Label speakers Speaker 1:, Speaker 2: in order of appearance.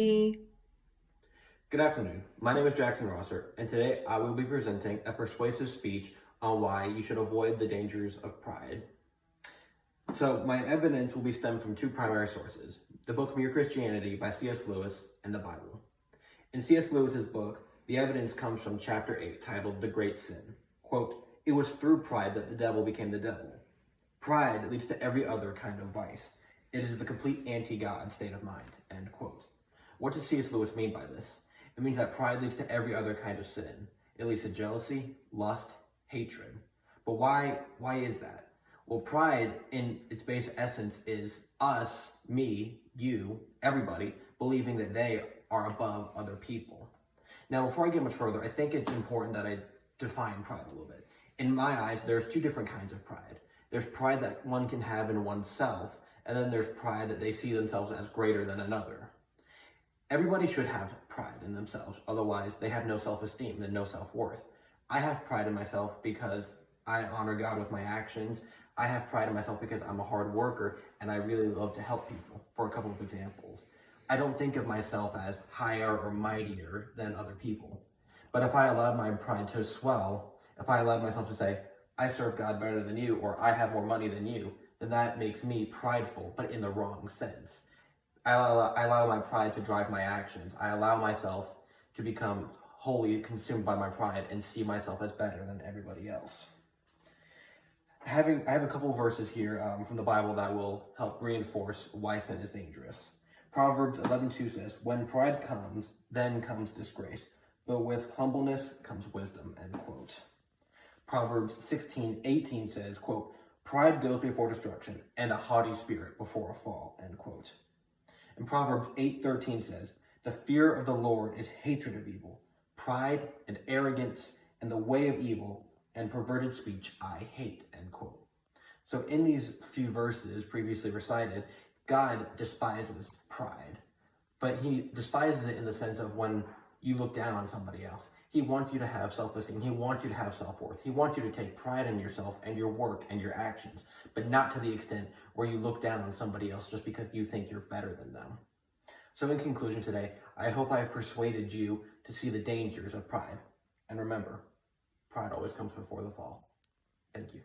Speaker 1: Good afternoon. My name is Jackson Rosser, and today I will be presenting a persuasive speech on why you should avoid the dangers of pride. So my evidence will be stemmed from two primary sources: the book Mere Christianity by C.S. Lewis and the Bible. In C.S. Lewis's book, the evidence comes from chapter 8, titled The Great Sin. Quote, "It was through pride that the devil became the devil. Pride leads to every other kind of vice. It is the complete anti-God state of mind." End quote. What does C.S. Lewis mean by this? It means that pride leads to every other kind of sin. It leads to jealousy, lust, hatred. But why is that? Well, pride in its base essence is us, me, you, everybody, believing that they are above other people. Now, before I get much further, I think it's important that I define pride a little bit. In my eyes, there's two different kinds of pride. There's pride that one can have in oneself, and then there's pride that they see themselves as greater than another. Everybody should have pride in themselves, otherwise they have no self-esteem and no self-worth. I have pride in myself because I honor God with my actions. I have pride in myself because I'm a hard worker and I really love to help people. For a couple of examples, I don't think of myself as higher or mightier than other people. But if I allow my pride to swell, if I allow myself to say, I serve God better than you, or I have more money than you, then that makes me prideful, but in the wrong sense. I allow my pride to drive my actions. I allow myself to become wholly consumed by my pride and see myself as better than everybody else. I have a couple of verses here from the Bible that will help reinforce why sin is dangerous. Proverbs 11:2 says, "When pride comes, then comes disgrace, but with humbleness comes wisdom." End quote. Proverbs 16:18 says, quote, "Pride goes before destruction, and a haughty spirit before a fall." End quote. And Proverbs 8:13 says, "The fear of the Lord is hatred of evil. Pride and arrogance and the way of evil and perverted speech I hate." End quote. So in these few verses previously recited, God despises pride, but he despises it in the sense of when you look down on somebody else. He wants you to have self-esteem. He wants you to have self-worth. He wants you to take pride in yourself and your work and your actions, but not to the extent where you look down on somebody else just because you think you're better than them. So in conclusion today, I hope I've persuaded you to see the dangers of pride. And remember, pride always comes before the fall. Thank you.